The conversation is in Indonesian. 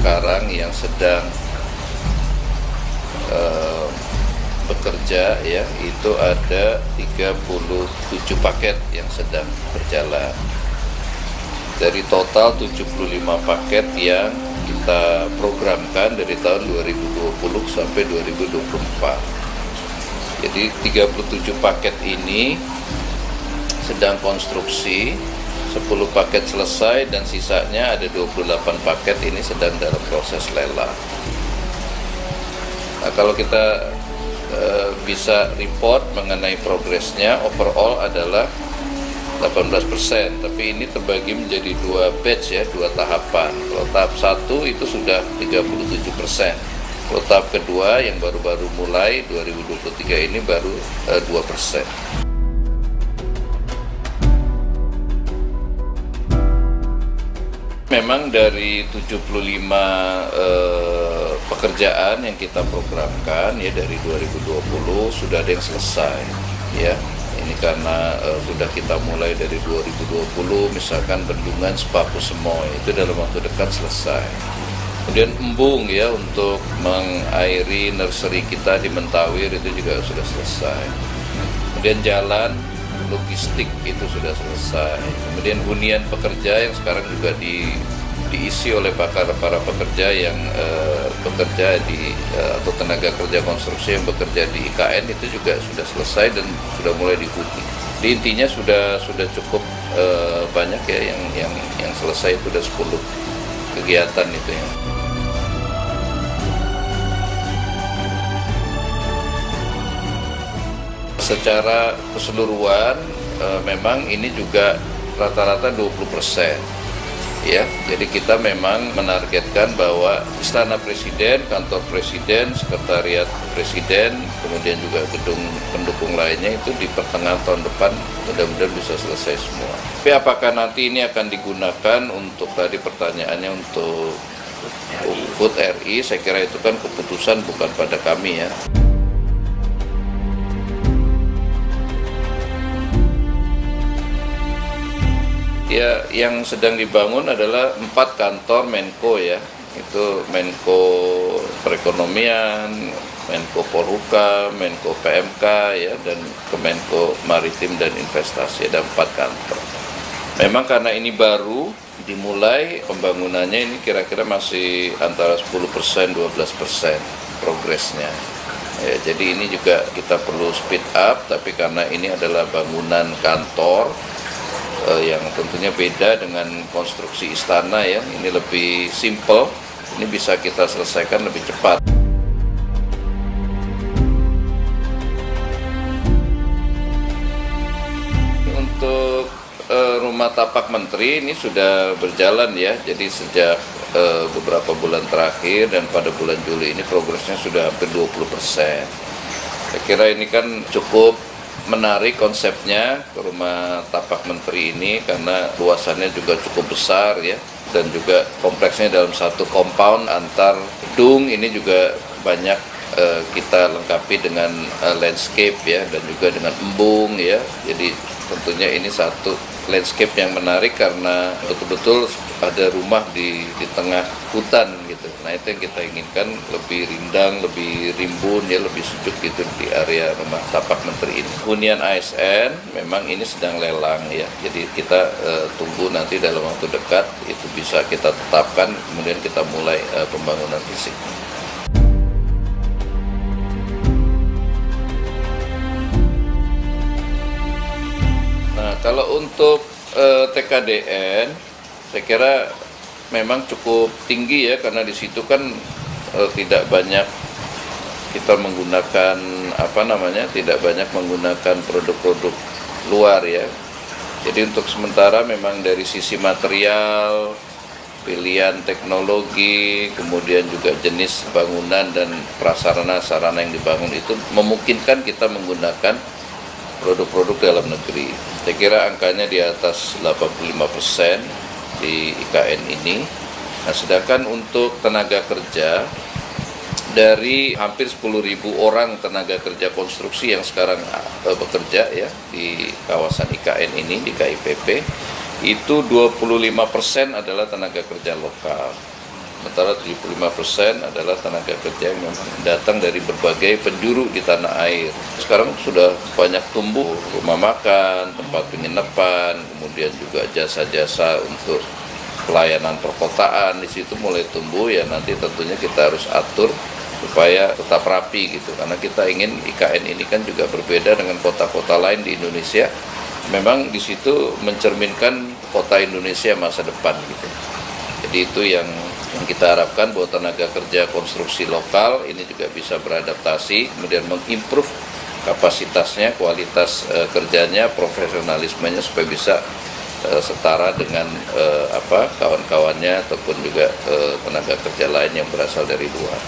sekarang yang sedang bekerja ya, itu ada 37 paket yang sedang berjalan. Dari total 75 paket yang kita programkan dari tahun 2020 sampai 2024. Jadi 37 paket ini sedang konstruksi, 10 paket selesai dan sisanya ada 28 paket ini sedang dalam proses lelang. Nah, kalau kita bisa report mengenai progresnya, overall adalah 18%, tapi ini terbagi menjadi 2 batch ya, 2 tahapan. Kalau tahap 1 itu sudah 37%. Kalau tahap kedua yang baru-baru mulai 2023 ini baru 2%. Memang dari 75 pekerjaan yang kita programkan ya dari 2020 sudah ada yang selesai ya. Ini karena sudah kita mulai dari 2020, misalkan bendungan Sepaku Semoy itu dalam waktu dekat selesai. Kemudian embung ya untuk mengairi nursery kita di Mentawir itu juga sudah selesai. Kemudian jalan logistik itu sudah selesai. Kemudian hunian pekerja yang sekarang juga diisi oleh para pekerja yang bekerja di atau tenaga kerja konstruksi yang bekerja di IKN itu juga sudah selesai dan sudah mulai dihuni. Di intinya sudah cukup banyak ya yang selesai, itu udah 10 kegiatan itu ya. Secara keseluruhan memang ini juga rata-rata 20% ya. Jadi kita memang menargetkan bahwa Istana Presiden, Kantor Presiden, Sekretariat Presiden, kemudian juga gedung pendukung lainnya itu di pertengahan tahun depan mudah-mudahan bisa selesai semua. Tapi apakah nanti ini akan digunakan untuk, tadi pertanyaannya untuk HUT RI, saya kira itu kan keputusan bukan pada kami ya. Ya, yang sedang dibangun adalah 4 kantor Menko ya, itu Menko Perekonomian, Menko Polhukam, Menko PMK ya, dan Kemenko Maritim dan Investasi, ada 4 kantor. Memang karena ini baru dimulai pembangunannya, ini kira-kira masih antara 10% 12% progresnya. Ya, jadi ini juga kita perlu speed up, tapi karena ini adalah bangunan kantor yang tentunya beda dengan konstruksi istana ya, ini lebih simple, ini bisa kita selesaikan lebih cepat. Untuk rumah tapak menteri ini sudah berjalan ya, jadi sejak beberapa bulan terakhir dan pada bulan Juli ini progresnya sudah hampir 20%. Saya kira ini kan cukup menarik konsepnya ke rumah tapak menteri ini karena luasannya juga cukup besar ya, dan juga kompleksnya dalam satu compound antar gedung. Ini juga banyak kita lengkapi dengan landscape ya, dan juga dengan embung ya. Jadi tentunya ini satu landscape yang menarik karena betul-betul ada rumah di tengah hutan gitu. Nah, itu yang kita inginkan, lebih rindang, lebih rimbun ya, lebih sejuk gitu di area rumah tapak menteri ini. Hunian ASN memang ini sedang lelang ya. Jadi kita tunggu nanti dalam waktu dekat itu bisa kita tetapkan, kemudian kita mulai pembangunan fisik. Nah, kalau untuk TKDN, saya kira memang cukup tinggi ya, karena di situ kan tidak banyak kita menggunakan tidak banyak menggunakan produk-produk luar ya. Jadi untuk sementara memang dari sisi material, pilihan teknologi, kemudian juga jenis bangunan dan prasarana-sarana yang dibangun itu memungkinkan kita menggunakan produk-produk dalam negeri. Saya kira angkanya di atas 85% di IKN ini. Nah, sedangkan untuk tenaga kerja, dari hampir 10.000 orang tenaga kerja konstruksi yang sekarang bekerja ya di kawasan IKN ini, di KIPP, itu 25% adalah tenaga kerja lokal. sementara 75% adalah tenaga kerja yang memang datang dari berbagai penjuru di tanah air. Sekarang sudah banyak tumbuh rumah makan, tempat penginapan, kemudian juga jasa-jasa untuk pelayanan perkotaan, di situ mulai tumbuh ya, nanti tentunya kita harus atur supaya tetap rapi gitu, karena kita ingin IKN ini kan juga berbeda dengan kota-kota lain di Indonesia. Memang di situ mencerminkan kota Indonesia masa depan gitu. Jadi itu yang kita harapkan, bahwa tenaga kerja konstruksi lokal ini juga bisa beradaptasi, kemudian mengimprove kapasitasnya, kualitas kerjanya, profesionalismenya supaya bisa setara dengan kawan-kawannya ataupun juga tenaga kerja lain yang berasal dari luar.